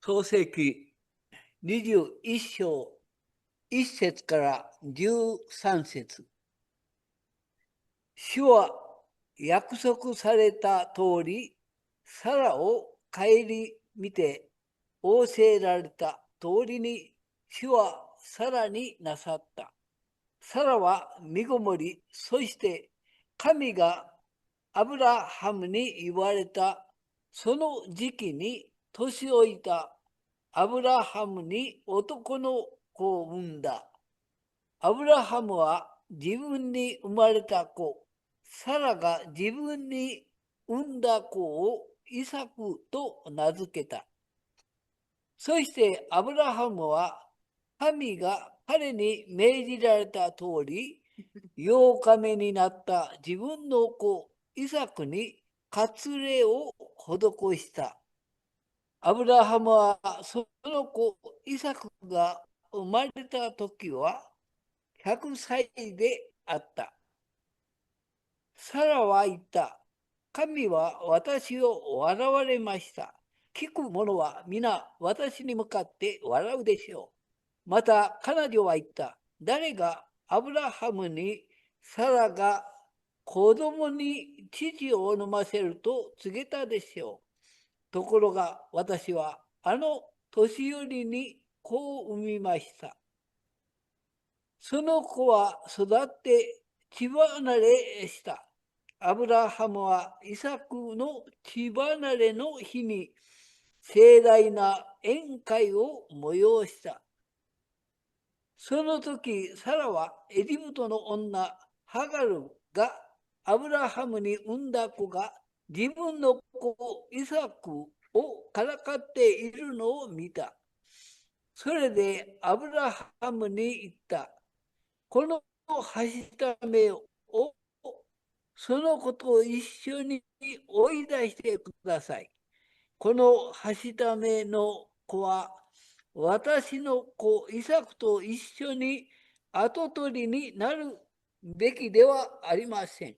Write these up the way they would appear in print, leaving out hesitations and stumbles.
創世記21章1節から13節。主は約束された通り、サラを顧みて仰せられた通りに、主はサラになさった。サラは身ごもり、そして神がアブラハムに言われたその時期に年老いたアブラハムに男の子を産んだ。アブラハムは自分に生まれた子、サラが自分に産んだ子をイサクと名付けた。そしてアブラハムは神が彼に命じられた通り、8日目になった自分の子イサクに割礼を施した。アブラハムはその子イサクが生まれた時は100歳であった。サラは言った。神は私を笑われました。聞く者は皆私に向かって笑うでしょう。また彼女は言った。誰がアブラハムにサラが子供に乳を飲ませると告げたでしょう。ところが私はあの年寄りに子を産みました。その子は育って血離れした。アブラハムはイサクの血離れの日に盛大な宴会を催した。その時、サラはエジプトの女、ハガルがアブラハムに産んだ子が自分の子イサクをからかっているのを見た。それでアブラハムに言った。このはしためをその子と一緒に追い出してください。このはしための子は私の子イサクと一緒に跡取りになるべきではありません。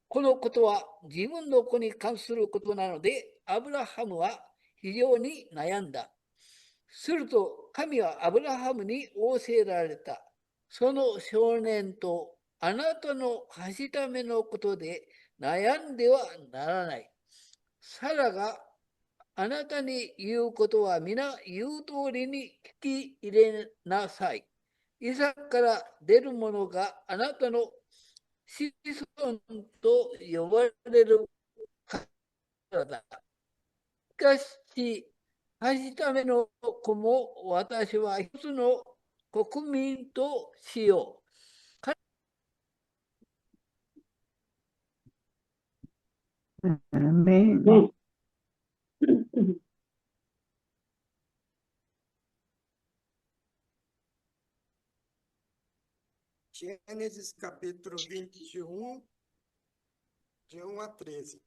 このことは自分の子に関することなので、アブラハムは非常に悩んだ。すると神はアブラハムに仰せられた。その少年とあなたのはしためのことで悩んではならない。サラがあなたに言うことは皆言う通りに聞き入れなさい。イサクから出るものがあなたの子孫と呼ばれるからだ。しかし、はしための子も私は一つの国民としよう。Amén. Gênesis capítulo 21, de 1 a 13.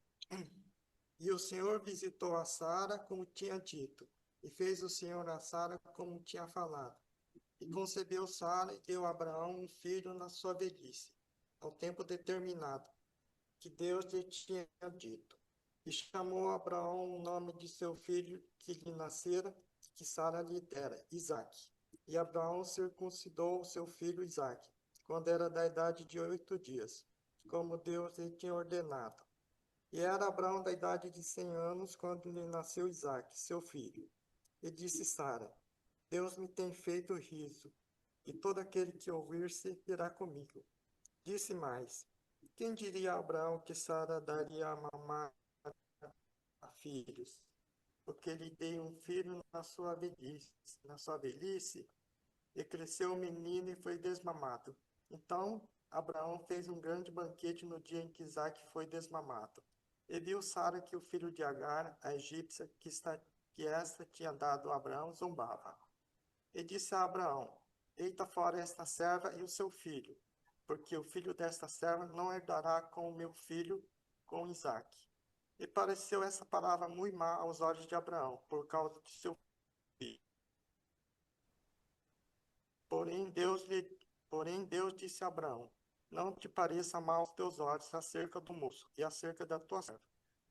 E o Senhor visitou a Sara como tinha dito, e fez o Senhor a Sara como tinha falado. E concebeu Sara e deu a Abraão um filho na sua velhice, ao tempo determinado, que Deus lhe tinha dito. E chamou Abraão o nome de seu filho que lhe nascera, que Sara lhe dera, Isaque. E Abraão circuncidou seu filho Isaque, quando era da idade de 8 dias, como Deus lhe tinha ordenado. E era Abraão da idade de 100 anos, quando lhe nasceu Isaque, seu filho. E disse Sara, Deus me tem feito riso, e todo aquele que ouvir-se irá comigo. Disse mais, quem diria a Abraão que Sara daria a mamar a filhos? Porque lhe dei um filho na sua velhice, e cresceu o menino e foi desmamado. Então Abraão fez um grande banquete no dia em que Isaque foi desmamado. E viu Sara que o filho de Agar, a egípcia, que esta tinha dado a Abraão, zombava. E disse a Abraão, deita fora esta serva e o seu filho, porque o filho desta serva não herdará com o meu filho, com Isaque. E pareceu essa palavra muito má aos olhos de Abraão, por causa de seu filho. Porém Deus disse a Abraão, não te pareça mal aos teus olhos acerca do moço e acerca da tua serva.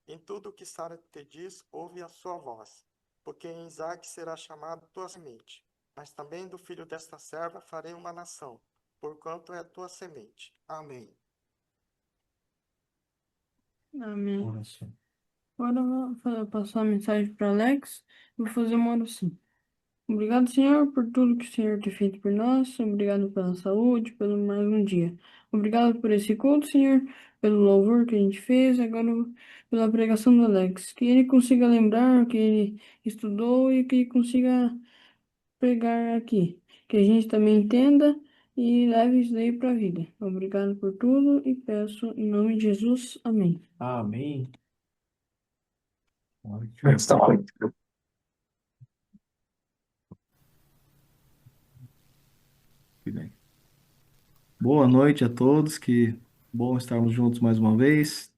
Em tudo o que Sara te diz, ouve a sua voz. porque em Isaque será chamado tua semente. Mas também do filho desta serva farei uma nação, porquanto é tua semente. Amém. Amém. Oração. Agora eu vou passar a mensagem para Alex. Vou fazer uma oração. Obrigado, Senhor, por tudo que o Senhor tem feito por nós. Obrigado pela saúde, pelo mais um dia. Obrigado por esse culto, Senhor, pelo louvor que a gente fez, agora pela pregação do Alex. Que ele consiga lembrar o que ele estudou e que ele consiga pregar aqui. Que a gente também entenda e leve isso daí para a vida. Obrigado por tudo e peço em nome de Jesus. Amém. Amém. Que bem. Boa noite a todos, que bom estarmos juntos mais uma vez.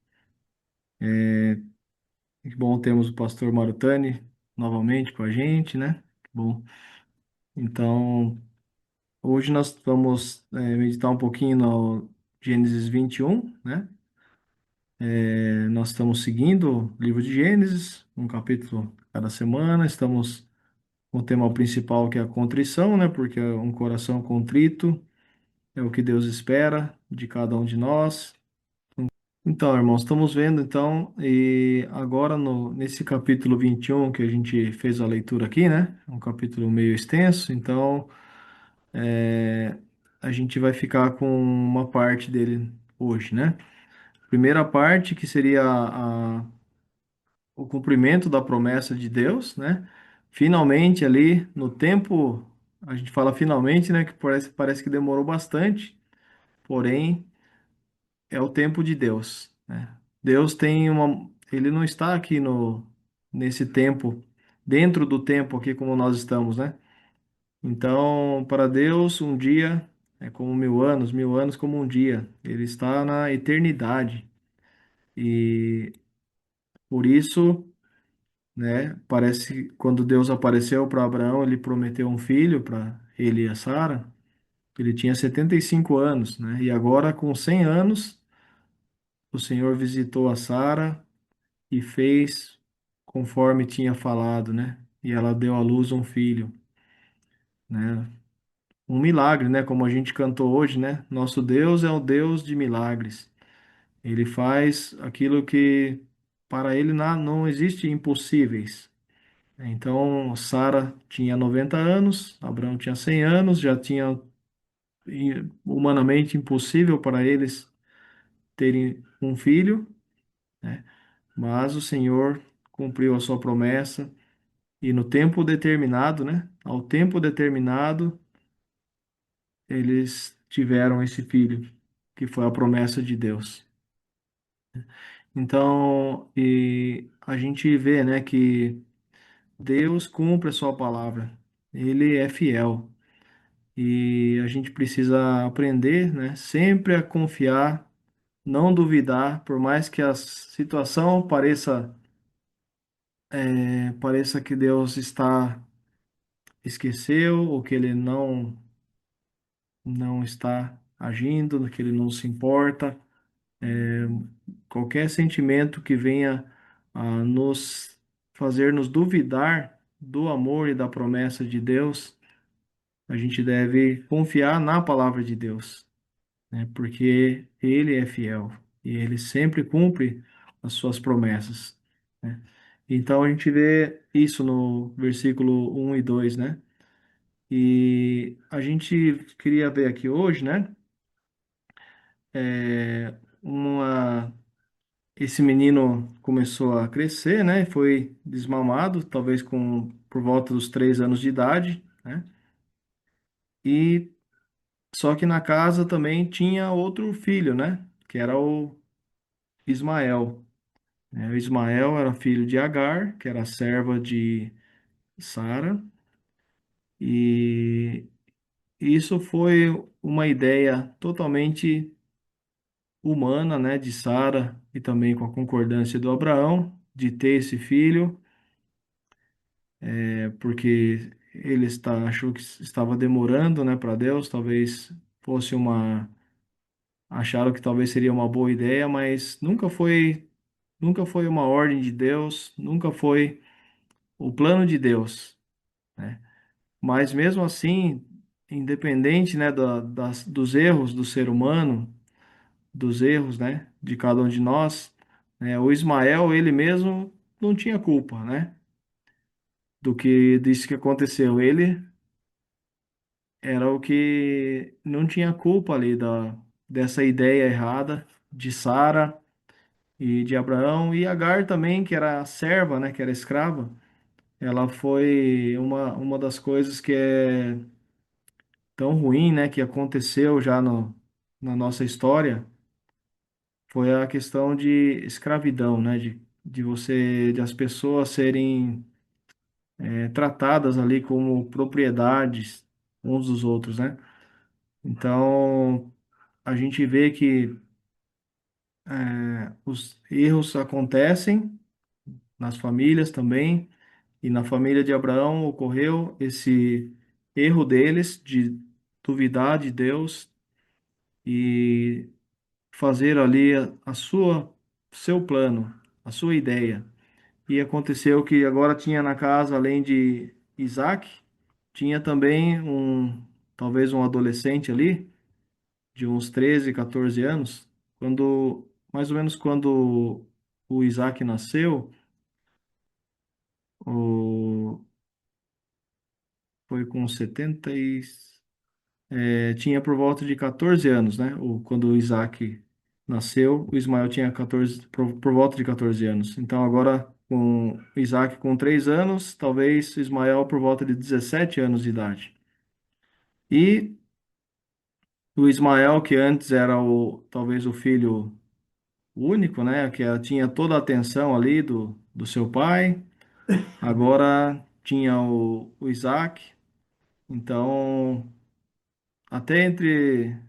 Que bom termos o pastor Marutani novamente com a gente, né? Que bom. Então, hoje nós vamos meditar um pouquinho no Gênesis 21, né? Nós estamos seguindo o livro de Gênesis, um capítulo cada semana. Estamos com o tema principal que é a contrição, né? Porque um coração contrito é o que Deus espera de cada um de nós. Então, irmãos, estamos vendo então, e agora nesse capítulo 21 que a gente fez a leitura aqui, né? Um capítulo meio extenso, então é, a gente vai ficar com uma parte dele hoje, né? Primeira parte, que seria o cumprimento da promessa de Deus, né? Finalmente ali no tempo, a gente fala finalmente, né? Que parece que demorou bastante, porém é o tempo de Deus, né? Deus tem ele não está aqui nesse tempo, dentro do tempo aqui como nós estamos, né? Então, para Deus, um dia é como 1000 anos, 1000 anos como um dia. Ele está na eternidade e por isso, né? Parece que quando Deus apareceu para Abraão, ele prometeu um filho para ele e a Sara. Ele tinha 75 anos, né? E agora, com 100 anos, o Senhor visitou a Sara e fez conforme tinha falado, né? E ela deu à luz um filho, né? Um milagre, né? Como a gente cantou hoje, né? Nosso Deus é o Deus de milagres. Ele faz aquilo que para ele não existe impossíveis. Então, Sara tinha 90 anos, Abraão tinha 100 anos, já tinha humanamente impossível para eles terem um filho, né? Mas o Senhor cumpriu a sua promessa. E no tempo determinado, né? Ao tempo determinado, eles tiveram esse filho, que foi a promessa de Deus. Então, e a gente vê, né, que Deus cumpre a sua palavra. Ele é fiel. E a gente precisa aprender, né, sempre a confiar, não duvidar, por mais que a situação pareça que Deus esqueceu ou que ele não está agindo, que ele não se importa. Qualquer sentimento que venha a nos fazer nos duvidar do amor e da promessa de Deus, a gente deve confiar na palavra de Deus, né? Porque Ele é fiel e Ele sempre cumpre as suas promessas, né? Então a gente vê isso no versículo 1 e 2, né? E a gente queria ver aqui hoje, né? É, uma, esse menino começou a crescer, né? Foi desmamado, talvez por volta dos 3 anos de idade, né? E só que na casa também tinha outro filho, né? Que era o Ismael, né? O Ismael era filho de Agar, que era a serva de Sara, e isso foi uma ideia totalmente humana, né, de Sara e também com a concordância do Abraão de ter esse filho, porque achou que estava demorando, né, para Deus, talvez fosse acharam que talvez seria uma boa ideia, mas nunca foi uma ordem de Deus, nunca foi o plano de Deus, né? Mas mesmo assim, independente, né, dos erros do ser humano, dos erros, né, de cada um de nós, né, o Ismael, ele mesmo não tinha culpa, né, do que disso que aconteceu. Ele era o que não tinha culpa ali dessa ideia errada de Sara e de Abraão e Agar também, que era serva, né, que era escrava. Ela foi uma das coisas que é tão ruim, né, que aconteceu já no, na nossa história, foi a questão de escravidão, né, de as pessoas serem tratadas ali como propriedades uns dos outros, né? Então, a gente vê que os erros acontecem nas famílias também, e na família de Abraão ocorreu esse erro deles de duvidar de Deus e fazer ali a sua seu plano, a sua ideia. E aconteceu que agora tinha na casa, além de Isaac, tinha também talvez um adolescente ali, de uns 13, 14 anos, mais ou menos quando o Isaac nasceu, o, foi com 70 tinha por volta de 14 anos, né? Quando o Isaac nasceu, o Ismael tinha 14, por volta de 14 anos. Então agora, com o Isaac com 3 anos, talvez o Ismael por volta de 17 anos de idade. E o Ismael, que antes era talvez o filho único, né? Que tinha toda a atenção ali do seu pai, agora tinha o Isaac. Então, até entre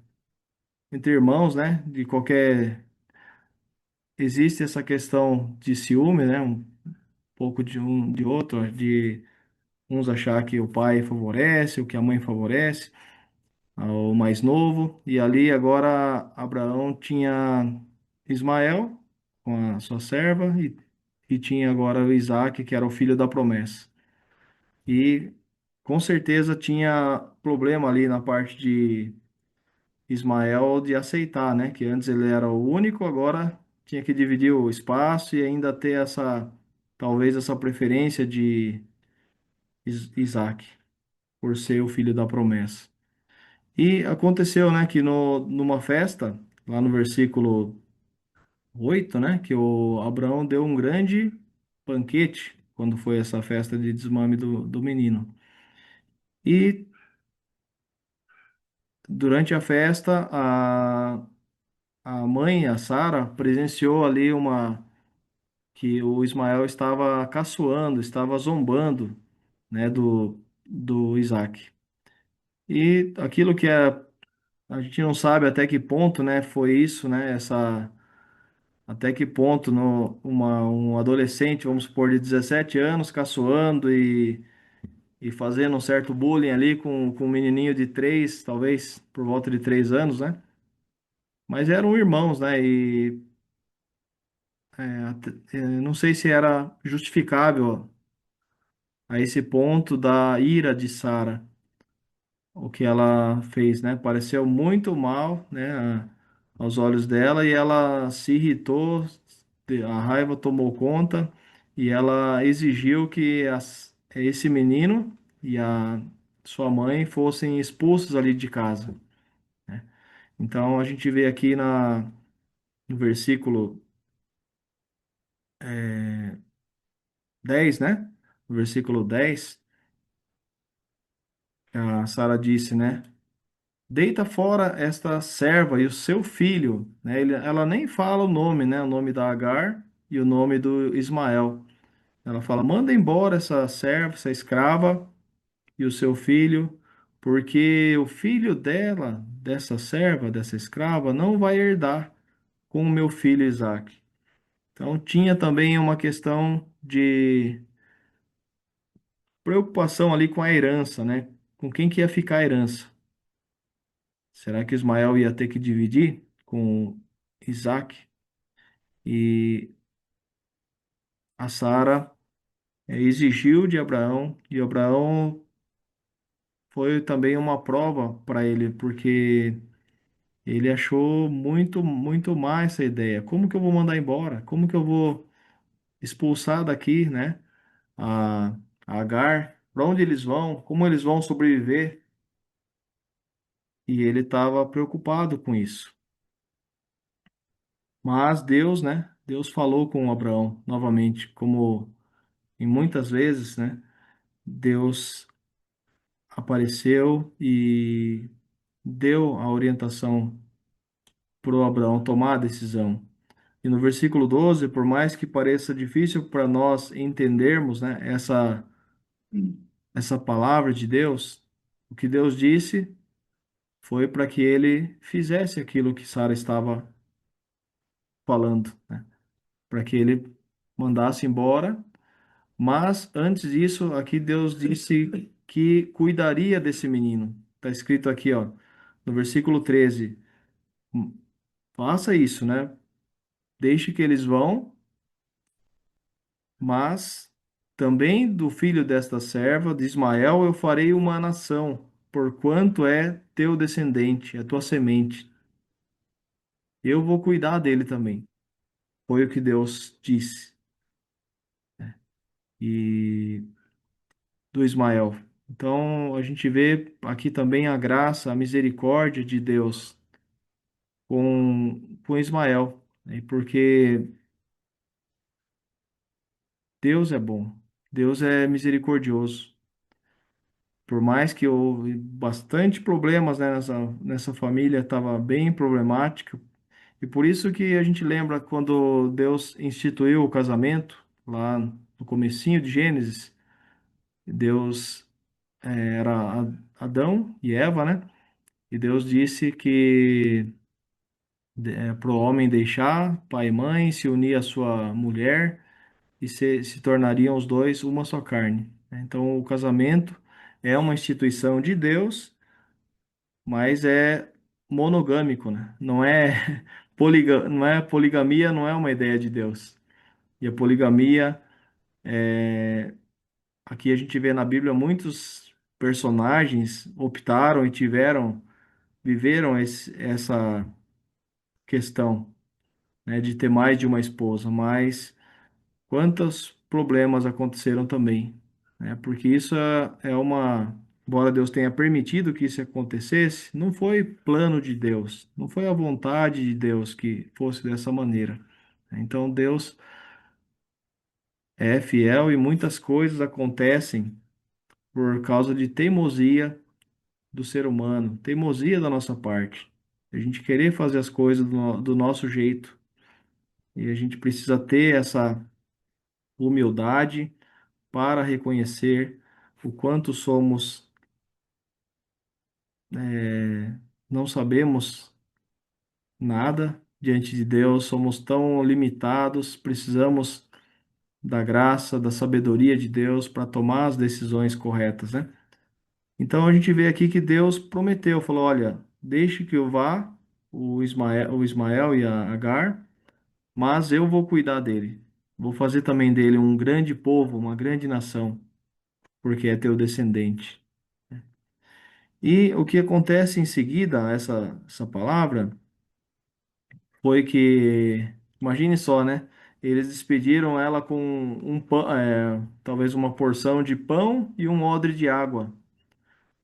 irmãos, né? De qualquer existe essa questão de ciúme, né? Um pouco de um de outro, de uns achar que o pai favorece, o que a mãe favorece, o mais novo. E ali agora Abraão tinha Ismael com a sua serva e tinha agora o Isaac, que era o filho da promessa. E com certeza tinha problema ali na parte de Ismael de aceitar, né? Que antes ele era o único, agora tinha que dividir o espaço e ainda ter talvez essa preferência de Isaac, por ser o filho da promessa. E aconteceu, né, que numa festa, lá no versículo 8, né, que o Abraão deu um grande banquete quando foi essa festa de desmame do menino. E durante a festa, a mãe, a Sara, presenciou ali que o Ismael estava caçoando, estava zombando, né, do Isaac. E aquilo a gente não sabe até que ponto, né, foi isso, né, até que ponto um adolescente, vamos supor, de 17 anos, caçoando e fazendo um certo bullying ali com um menininho de 3 talvez por volta de 3 anos, né? Mas eram irmãos, né? E não sei se era justificável a esse ponto da ira de Sara, o que ela fez, né? Pareceu muito mal, né, aos olhos dela e ela se irritou, a raiva tomou conta e ela exigiu que esse menino e a sua mãe fossem expulsos ali de casa. Então a gente vê aqui no versículo 10, né? No versículo 10, a Sara disse, né? Deita fora esta serva e o seu filho, né? Ela nem fala o nome, né? O nome da Agar e o nome do Ismael. Ela fala: manda embora essa serva, essa escrava e o seu filho, porque o filho dela, dessa serva, dessa escrava, não vai herdar com o meu filho Isaque. Então tinha também uma questão de preocupação ali com a herança, né? Com quem que ia ficar a herança? Será que Ismael ia ter que dividir com Isaac? E a Sara exigiu de Abraão, e Abraão foi também uma prova para ele, porque ele achou muito má essa ideia. Como que eu vou mandar embora? Como que eu vou expulsar daqui, né? A, a Agar? Para onde eles vão? Como eles vão sobreviver? E ele estava preocupado com isso. Mas Deus, né? Deus falou com Abraão novamente, como em muitas vezes, né? Deus apareceu e deu a orientação para o Abraão tomar a decisão. E no versículo 12, por mais que pareça difícil para nós entendermos, né, essa palavra de Deus, o que Deus disse foi para que ele fizesse aquilo que Sara estava falando, né, para que ele mandasse embora. Mas antes disso, aqui Deus disse que cuidaria desse menino. Está escrito aqui, ó, no versículo 13: faça isso, né? Deixe que eles vão, mas também do filho desta serva, de Ismael, eu farei uma nação, porquanto é teu descendente, é tua semente. Eu vou cuidar dele também. Foi o que Deus disse. E do Ismael. Então, a gente vê aqui também a graça, a misericórdia de Deus com Ismael, né? Porque Deus é bom, Deus é misericordioso. Por mais que houve bastante problemas, né, nessa família, estava bem problemática. E por isso que a gente lembra quando Deus instituiu o casamento, lá no comecinho de Gênesis, Deus era Adão e Eva, né? E Deus disse que para o homem deixar pai e mãe, se unir à sua mulher e se tornariam os dois uma só carne, né? Então, o casamento é uma instituição de Deus, mas é monogâmico, né? Não é não é poligamia, não é uma ideia de Deus. E a poligamia, aqui a gente vê na Bíblia muitos personagens optaram e viveram essa questão, né, de ter mais de uma esposa, mas quantos problemas aconteceram também, né? Porque isso embora Deus tenha permitido que isso acontecesse, não foi plano de Deus, não foi a vontade de Deus que fosse dessa maneira. Então Deus é fiel e muitas coisas acontecem por causa de teimosia do ser humano, teimosia da nossa parte. A gente querer fazer as coisas do nosso jeito. E a gente precisa ter essa humildade para reconhecer o quanto somos, não sabemos nada diante de Deus, somos tão limitados, precisamos da graça, da sabedoria de Deus para tomar as decisões corretas, né? Então a gente vê aqui que Deus prometeu, falou: olha, deixe que eu vá, o Ismael e a Agar, mas eu vou cuidar dele. Vou fazer também dele um grande povo, uma grande nação, porque é teu descendente. E o que acontece em seguida, essa palavra, foi que, imagine só, né? Eles despediram ela com um pão, talvez uma porção de pão e um odre de água.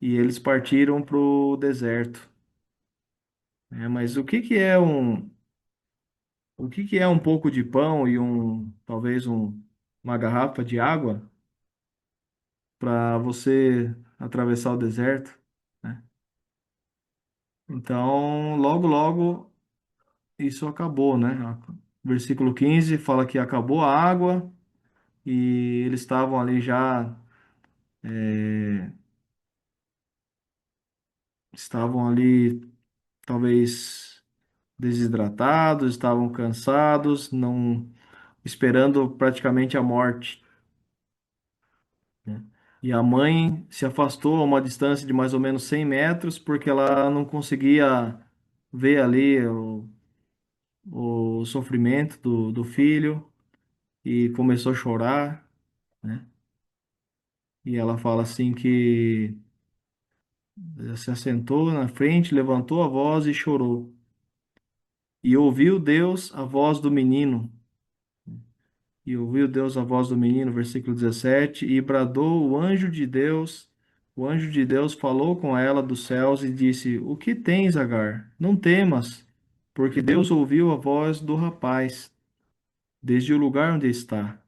E eles partiram para o deserto. Mas o que que é um pouco de pão e talvez uma garrafa de água para você atravessar o deserto, né? Então, logo, logo isso acabou, né? Versículo 15 fala que acabou a água e eles estavam ali já, estavam ali talvez desidratados, estavam cansados, não esperando praticamente a morte, né? E a mãe se afastou a uma distância de mais ou menos 100 metros porque ela não conseguia ver ali o sofrimento do filho e começou a chorar. né? E ela fala assim que se assentou na frente, levantou a voz e chorou. E ouviu Deus a voz do menino. E ouviu Deus a voz do menino, versículo 17, e bradou o anjo de Deus. O anjo de Deus falou com ela dos céus e disse: O que tens, Agar? Não temas, porque Deus ouviu a voz do rapaz, desde o lugar onde está.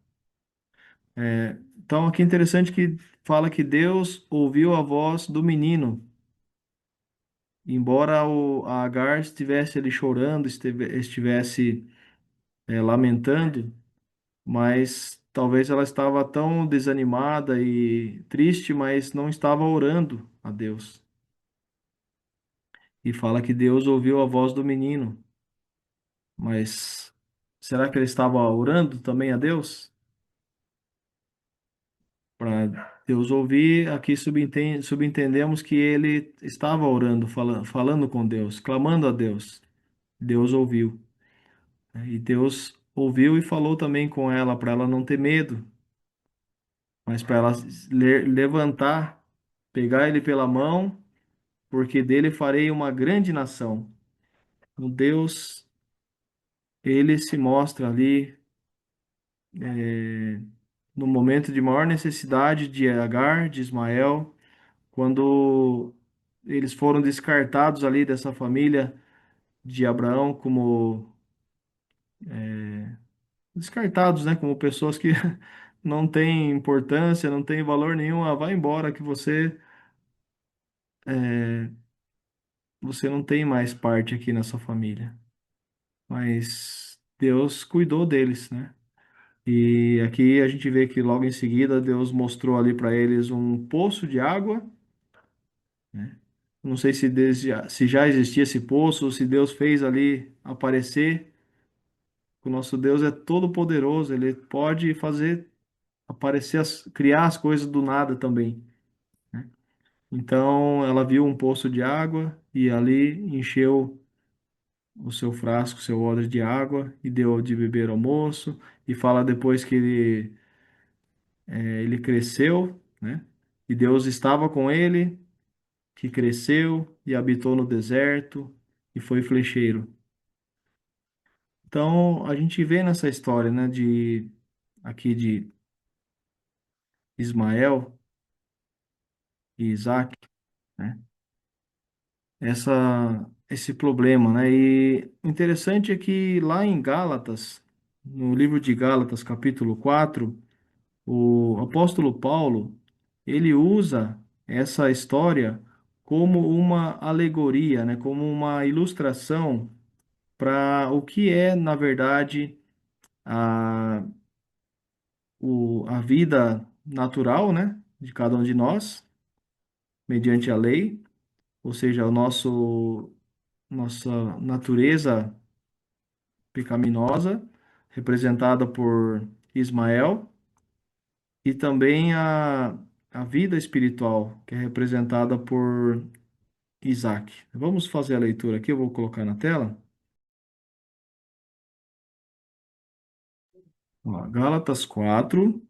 Então, aqui é interessante que fala que Deus ouviu a voz do menino. Embora a Agar estivesse ali chorando, estivesse lamentando, mas talvez ela estava tão desanimada e triste, mas não estava orando a Deus. E fala que Deus ouviu a voz do menino, mas será que ele estava orando também a Deus? Para Deus ouvir, aqui subentendemos que ele estava orando, falando com Deus, clamando a Deus. Deus ouviu, né? E Deus ouviu e falou também com ela, para ela não ter medo, mas para ela levantar, pegar ele pela mão, porque dele farei uma grande nação. O Deus, ele se mostra ali no momento de maior necessidade de Agar, de Ismael, quando eles foram descartados ali dessa família de Abraão como descartados, né, como pessoas que não têm importância, não têm valor nenhum, vai embora que você não tem mais parte aqui nessa família. Mas Deus cuidou deles, né? E aqui a gente vê que logo em seguida Deus mostrou ali para eles um poço de água, né? Não sei se já existia esse poço, ou se Deus fez ali aparecer. O nosso Deus é todo poderoso, ele pode fazer aparecer, criar as coisas do nada também, né? Então ela viu um poço de água e ali encheu o seu frasco, seu odre de água e deu de beber ao moço. E fala depois que ele cresceu, né? E Deus estava com ele, que cresceu e habitou no deserto e foi flecheiro. Então a gente vê nessa história, né, de aqui de Ismael e Isaac, né? Esse problema, né? E o interessante é que lá em Gálatas, no livro de Gálatas, capítulo 4, o apóstolo Paulo, ele usa essa história como uma alegoria, né? Como uma ilustração para o que é, na verdade, a, a vida natural, né? De cada um de nós, mediante a lei, ou seja, nossa natureza pecaminosa, representada por Ismael, e também a vida espiritual, que é representada por Isaac. Vamos fazer a leitura aqui, eu vou colocar na tela. Ó, Gálatas 4,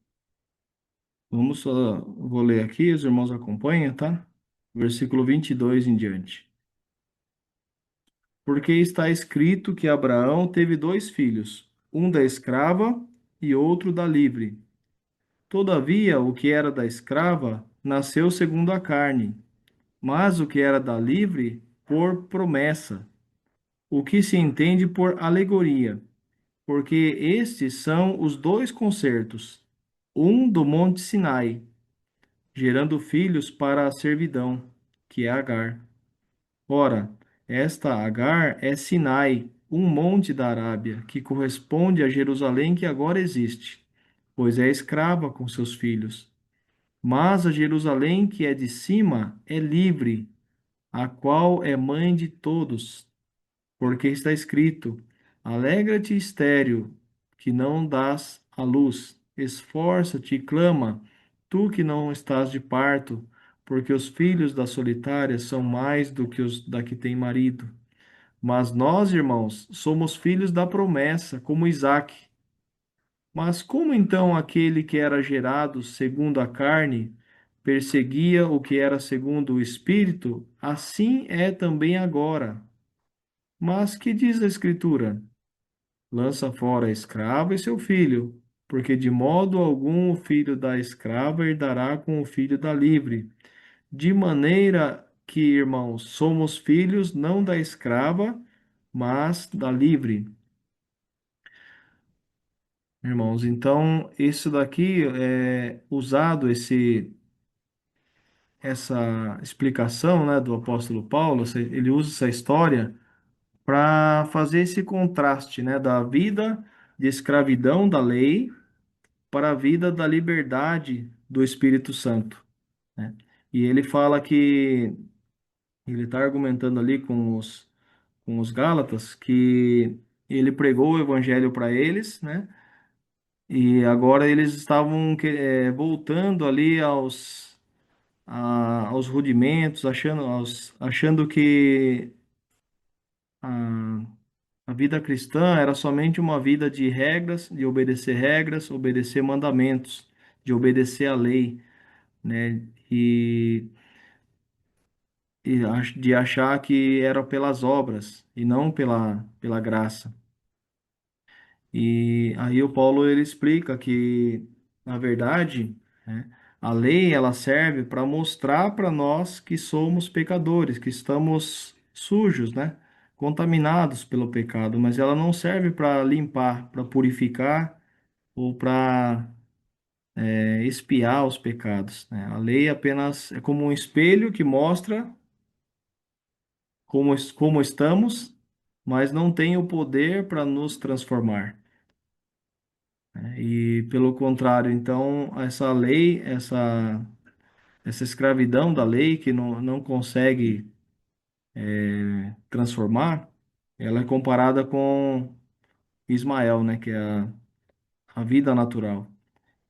vou ler aqui, os irmãos acompanham, tá? Versículo 22 em diante. Porque está escrito que Abraão teve dois filhos, um da escrava e outro da livre. Todavia, o que era da escrava nasceu segundo a carne, mas o que era da livre, por promessa, o que se entende por alegoria, porque estes são os dois concertos, um do monte Sinai, gerando filhos para a servidão, que é Agar. Ora, esta Agar é Sinai, um monte da Arábia, que corresponde a Jerusalém que agora existe, pois é escrava com seus filhos. Mas a Jerusalém que é de cima é livre, a qual é mãe de todos, porque está escrito: Alegra-te, estéril, que não dás à luz, esforça-te e clama, tu que não estás de parto, porque os filhos da solitária são mais do que os da que tem marido. Mas nós, irmãos, somos filhos da promessa, como Isaque. Mas como então aquele que era gerado segundo a carne perseguia o que era segundo o Espírito, assim é também agora. Mas que diz a Escritura? Lança fora a escrava e seu filho, porque de modo algum o filho da escrava herdará com o filho da livre. De maneira que, irmãos, somos filhos não da escrava, mas da livre. Irmãos, então isso daqui é usado essa explicação, né, do apóstolo Paulo, ele usa essa história para fazer esse contraste, né, da vida de escravidão da lei para a vida da liberdade do Espírito Santo, né? E ele fala que ele está argumentando ali com os Gálatas que ele pregou o evangelho para eles, né? E agora eles estavam voltando ali aos rudimentos, achando que a, a vida cristã era somente uma vida de regras, obedecer mandamentos, de obedecer à lei, né? De achar que era pelas obras e não pela graça. E aí o Paulo ele explica que, na verdade, né, a lei ela serve para mostrar para nós que somos pecadores, que estamos sujos, né, contaminados pelo pecado, mas ela não serve para limpar, para purificar ou para expiar os pecados, né? A lei apenas é como um espelho que mostra como estamos, mas não tem o poder para nos transformar, né? E pelo contrário, então, essa escravidão da lei que não consegue transformar, ela é comparada com Ismael, né, que é a vida natural.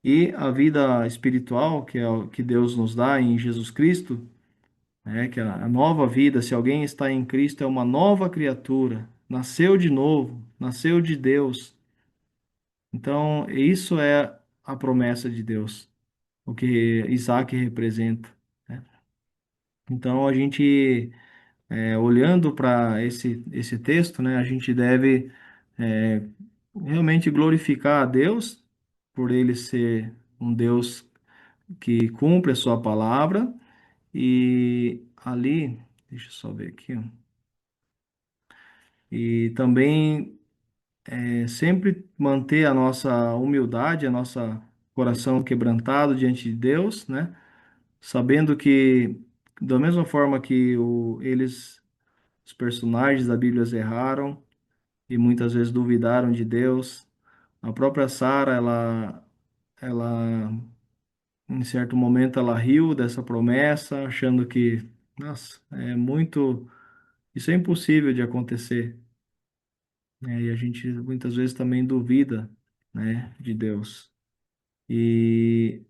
E a vida espiritual, que é o que Deus nos dá em Jesus Cristo, né, que é a nova vida, se alguém está em Cristo, é uma nova criatura, nasceu de novo, nasceu de Deus. Então, isso é a promessa de Deus, o que Isaac representa, né? Então, a gente, olhando para esse texto, né, a gente deve é, realmente glorificar a Deus por ele ser um Deus que cumpre a sua palavra e ali, deixa eu só ver aqui, ó. E também sempre manter a nossa humildade, a nossa coração quebrantado diante de Deus, né? Sabendo que da mesma forma que os personagens da Bíblia erraram e muitas vezes duvidaram de Deus, a própria Sara, ela em certo momento ela riu dessa promessa, achando que, nossa, isso é impossível de acontecer, né? E a gente muitas vezes também duvida, né, de Deus. E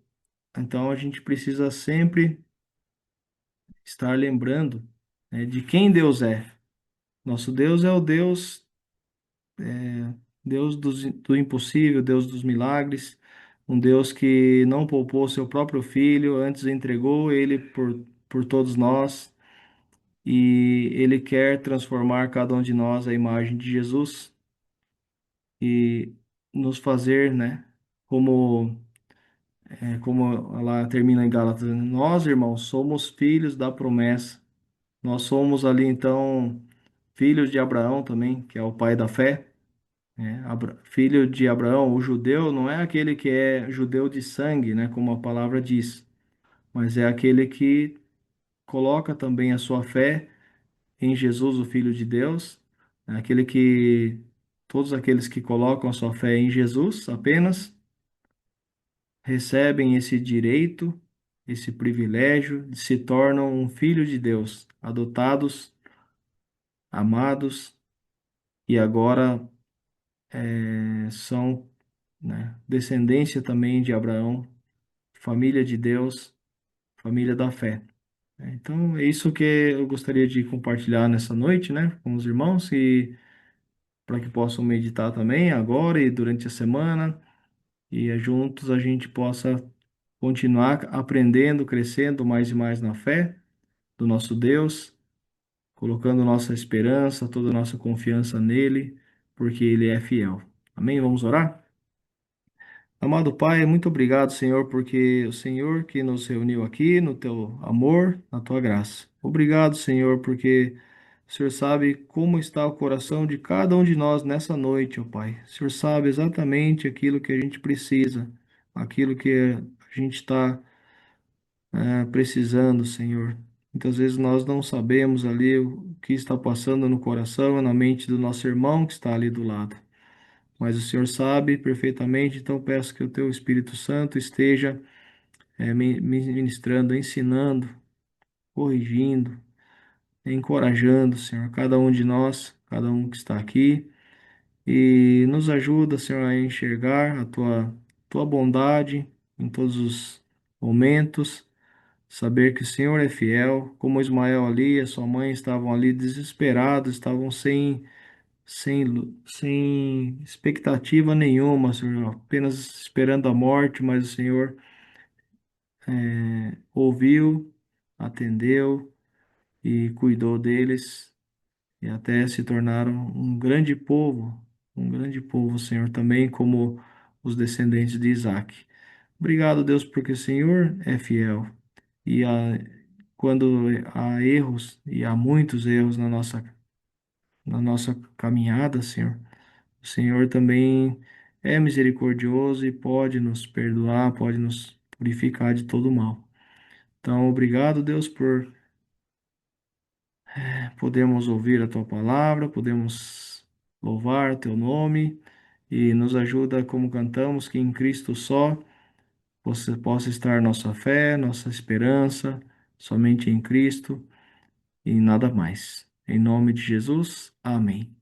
então a gente precisa sempre estar lembrando, né, de quem Deus é. Nosso Deus é o Deus do impossível, Deus dos milagres, um Deus que não poupou seu próprio filho, antes entregou ele por todos nós, e ele quer transformar cada um de nós à imagem de Jesus e nos fazer, né, como como ela termina em Gálatas, né? Nós, irmãos, somos filhos da promessa. Nós somos ali, então, filhos de Abraão também, que é o pai da fé, né? Filho de Abraão, o judeu não é aquele que é judeu de sangue, né, como a palavra diz, mas é aquele que coloca também a sua fé em Jesus, o Filho de Deus, é aquele que todos aqueles que colocam a sua fé em Jesus apenas recebem esse direito, esse privilégio, se tornam um filho de Deus, adotados, amados e agora são, né, descendência também de Abraão, família de Deus, família da fé. Então, é isso que eu gostaria de compartilhar nessa noite, né, com os irmãos e para que possam meditar também agora e durante a semana. e juntos a gente possa continuar aprendendo, crescendo mais e mais na fé do nosso Deus, colocando nossa esperança, toda a nossa confiança nele, porque ele é fiel. Amém? Vamos orar? Amado Pai, muito obrigado, Senhor, porque o Senhor que nos reuniu aqui no teu amor, na tua graça. Obrigado, Senhor, porque o Senhor sabe como está o coração de cada um de nós nessa noite, ó Pai. O Senhor sabe exatamente aquilo que a gente precisa, aquilo que a gente está precisando, Senhor. Muitas vezes nós não sabemos ali o que está passando no coração e na mente do nosso irmão que está ali do lado. Mas o Senhor sabe perfeitamente, então peço que o teu Espírito Santo esteja me ministrando, ensinando, corrigindo, encorajando, Senhor, cada um de nós, cada um que está aqui, e nos ajuda, Senhor, a enxergar a tua bondade em todos os momentos, saber que o Senhor é fiel, como Ismael ali e a sua mãe estavam ali desesperados, estavam sem expectativa nenhuma, Senhor, apenas esperando a morte, mas o Senhor ouviu, atendeu e cuidou deles e até se tornaram um grande povo, Senhor, também como os descendentes de Isaac. Obrigado, Deus, porque o Senhor é fiel e quando há erros e há muitos erros na nossa caminhada, Senhor. O Senhor também é misericordioso e pode nos perdoar, pode nos purificar de todo mal. Então, obrigado, Deus, por podermos ouvir a tua palavra, podemos louvar teu nome e nos ajuda, como cantamos, que em Cristo só você possa estar nossa fé, nossa esperança, somente em Cristo e nada mais. Em nome de Jesus, amém.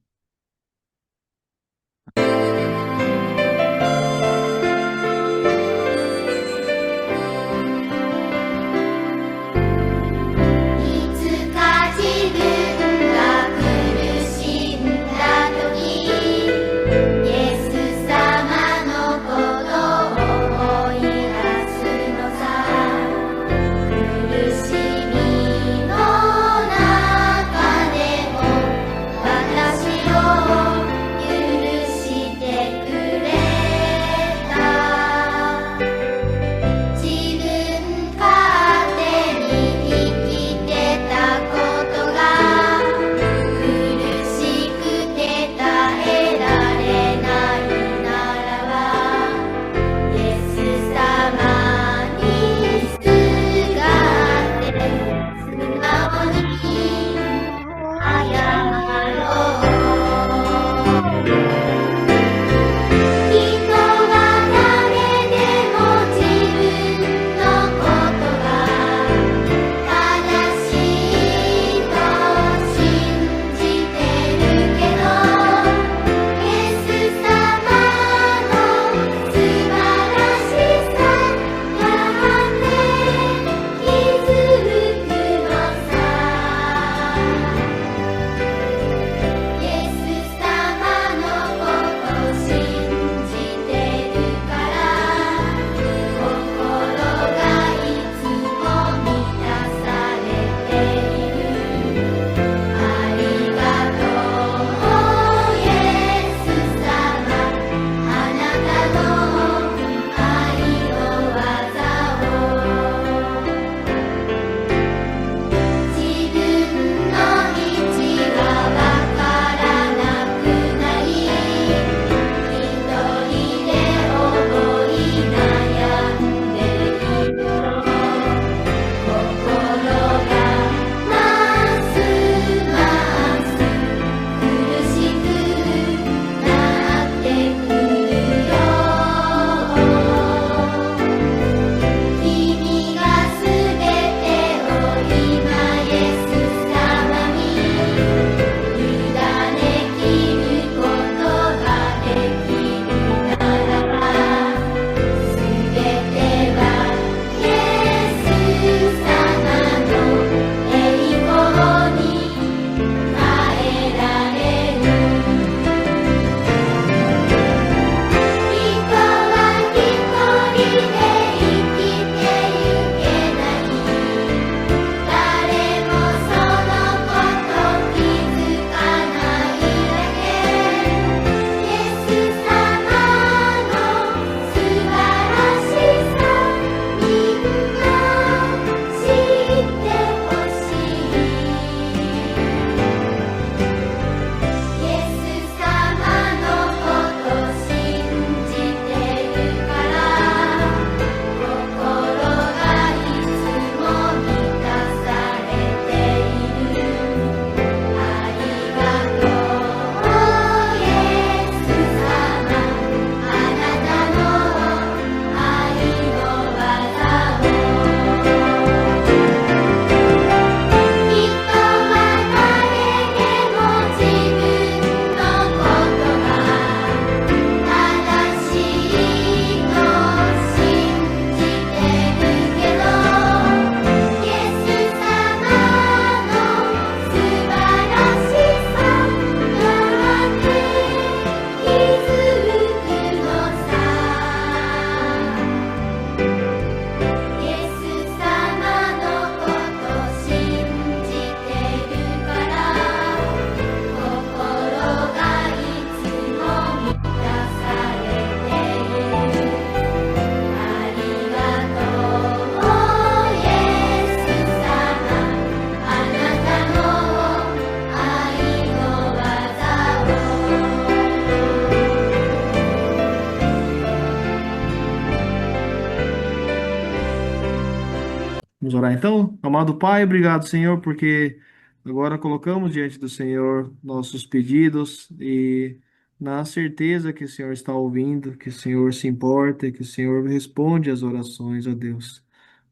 Vamos orar então? Amado Pai, obrigado, Senhor, porque agora colocamos diante do Senhor nossos pedidos e na certeza que o Senhor está ouvindo, que o Senhor se importa e que o Senhor responde às orações, ó Deus.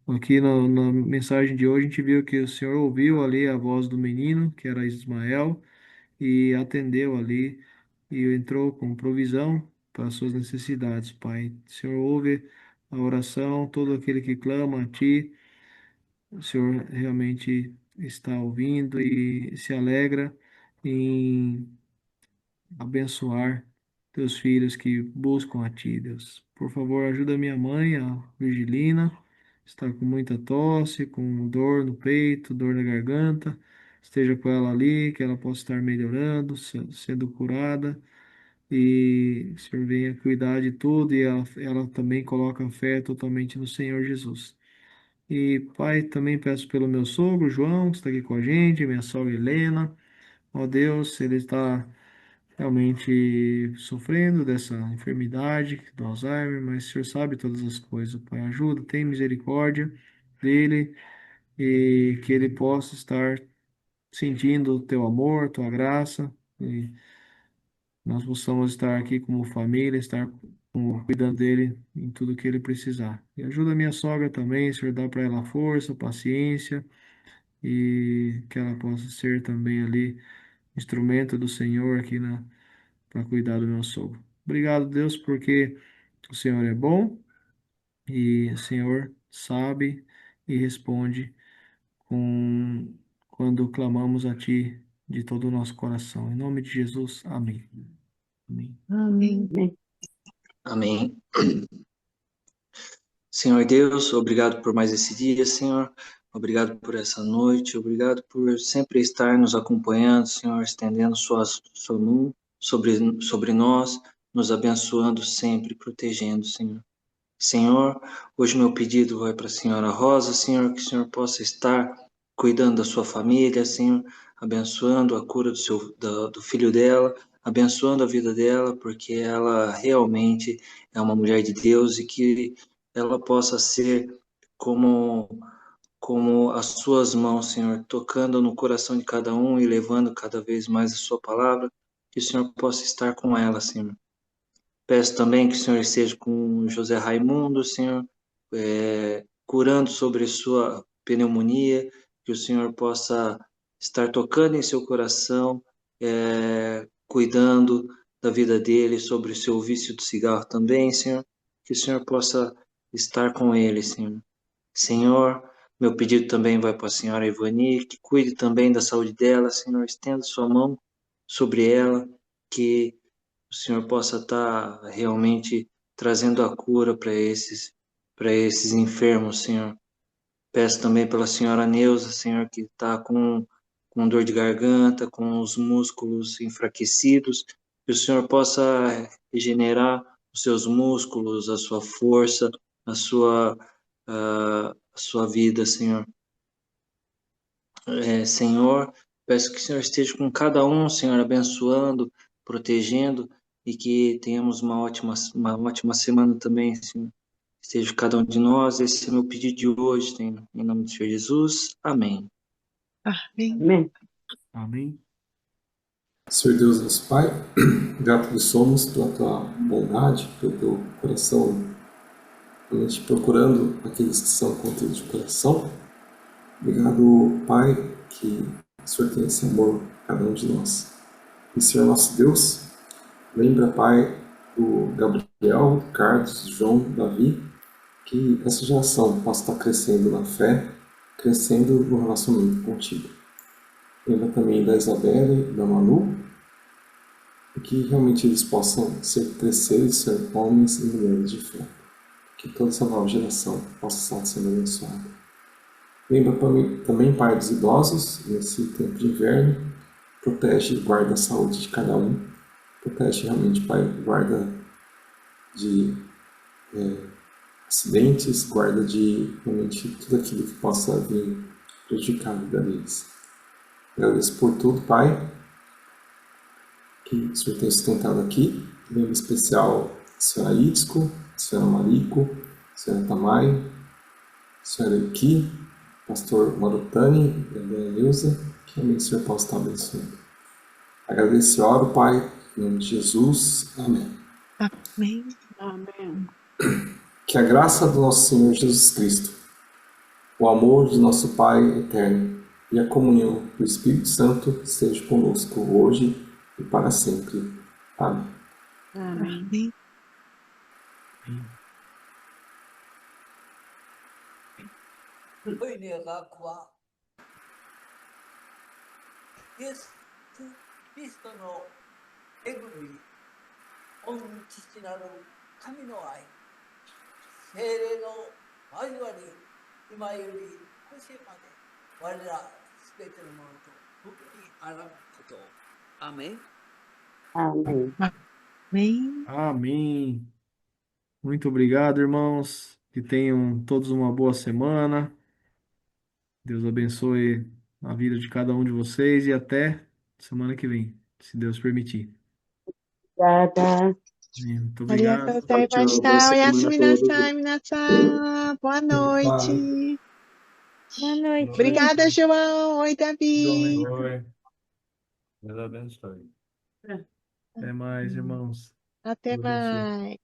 Aqui na mensagem de hoje a gente viu que o Senhor ouviu ali a voz do menino, que era Ismael, e atendeu ali e entrou com provisão para as suas necessidades, Pai. O Senhor ouve a oração, todo aquele que clama a Ti, o Senhor realmente está ouvindo e se alegra em abençoar teus filhos que buscam a Ti, Deus. Por favor, ajuda minha mãe, a Virgilina, está com muita tosse, com dor no peito, dor na garganta. Esteja com ela ali, que ela possa estar melhorando, sendo curada. E o Senhor venha cuidar de tudo e ela também coloca a fé totalmente no Senhor Jesus. E, Pai, também peço pelo meu sogro, João, que está aqui com a gente, minha sogra Helena. Ó Deus, ele está realmente sofrendo dessa enfermidade do Alzheimer, mas o Senhor sabe todas as coisas. Pai, ajuda, tem misericórdia dele e que ele possa estar sentindo o teu amor, tua graça, e nós possamos estar aqui como família, estar cuidando dele em tudo que ele precisar. E ajuda a minha sogra também, Senhor, dá para ela força, paciência e que ela possa ser também ali instrumento do Senhor aqui para cuidar do meu sogro. Obrigado, Deus, porque o Senhor é bom e o Senhor sabe e responde com quando clamamos a Ti de todo o nosso coração. Em nome de Jesus, amém. Amém. Amém. Amém. Senhor Deus, obrigado por mais esse dia, Senhor. Obrigado por essa noite. Obrigado por sempre estar nos acompanhando, Senhor, estendendo sua mão sobre nós, nos abençoando sempre, protegendo, Senhor. Senhor, hoje meu pedido vai para a Senhora Rosa, Senhor, que o Senhor possa estar cuidando da sua família, Senhor, abençoando a cura do filho dela, abençoando a vida dela, porque ela realmente é uma mulher de Deus e que ela possa ser como as suas mãos, Senhor, tocando no coração de cada um e levando cada vez mais a sua palavra, que o Senhor possa estar com ela, Senhor. Peço também que o Senhor esteja com José Raimundo, Senhor, curando sobre sua pneumonia, que o Senhor possa estar tocando em seu coração, cuidando da vida dele, sobre o seu vício do cigarro também, Senhor, que o Senhor possa estar com ele, Senhor. Senhor, meu pedido também vai para a senhora Ivani, que cuide também da saúde dela, Senhor, estenda sua mão sobre ela, que o Senhor possa estar realmente trazendo a cura para esses enfermos, Senhor. Peço também pela senhora Neuza, Senhor, que está com dor de garganta, com os músculos enfraquecidos, que o Senhor possa regenerar os seus músculos, a sua força, a sua vida, Senhor. Senhor, peço que o Senhor esteja com cada um, Senhor, abençoando, protegendo e que tenhamos uma ótima semana também, Senhor. Esteja cada um de nós, esse é o meu pedido de hoje, Senhor. Em nome do Senhor Jesus, amém. Amém. Amém. Senhor Deus, nosso Pai, grato lhe somos pela tua bondade, pelo teu coração, realmente procurando aqueles que são contidos de coração. Obrigado, Pai, que o Senhor tem esse amor por cada um de nós. E, Senhor nosso Deus, lembra, Pai, do Gabriel, do Carlos, do João, do Davi, que essa geração possa estar crescendo na fé, crescendo no relacionamento contigo. Lembra também da Isabelle, da Manu, e que realmente eles possam crescer e ser homens e mulheres de fé. Que toda essa nova geração possa estar sendo abençoada. Lembra também, Pai, dos idosos, nesse tempo de inverno, protege e guarda a saúde de cada um. Protege realmente, Pai, guarda de acidentes, guarda de realmente tudo aquilo que possa vir prejudicar a vida deles. Agradeço por tudo, Pai, que o Senhor tem sustentado aqui. Lembra em especial a senhora Itzko, a senhora Mariko, a senhora Tamai, a senhora Eki, pastor Marutani, da Nilza, que também o Senhor possa estar abençoando. Agradeço e oro, Pai, em nome de Jesus. Amém. Amém. Amém. Que a graça do nosso Senhor Jesus Cristo, o amor de nosso Pai eterno e a comunhão do Espírito Santo esteja conosco hoje e para sempre. Amém. Amém.恋に描くは、イエス・キリストの恵み、御父なる神の愛、聖霊の交わり、今より越しまで、我らすべてのものと共にあらんことを。アーメン。 Amém. Amém. Amém. Muito obrigado, irmãos. Que tenham todos uma boa semana. Deus abençoe a vida de cada um de vocês e até semana que vem, se Deus permitir. Obrigada. Muito ありがとう obrigado. ございまし Tchau, boa た。おやす semana a みな todos. さい、皆さん。Boa noite. Boa noite. Obrigada, João. Oi, Davi. Oi. Deus abençoe. Até mais, irmãos. Até Deus abençoe. mais.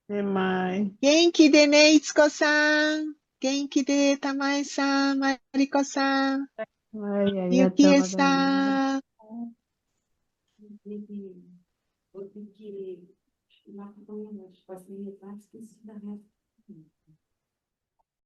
Até mais. 元気でね、いつこさん。元気で、たまえさん、まりこさん、 Ai, ゆき arigatou え gozaimashita. さん。 Vou ter que ir lá com a minha mãe, tipo assim, eu esqueci da minha.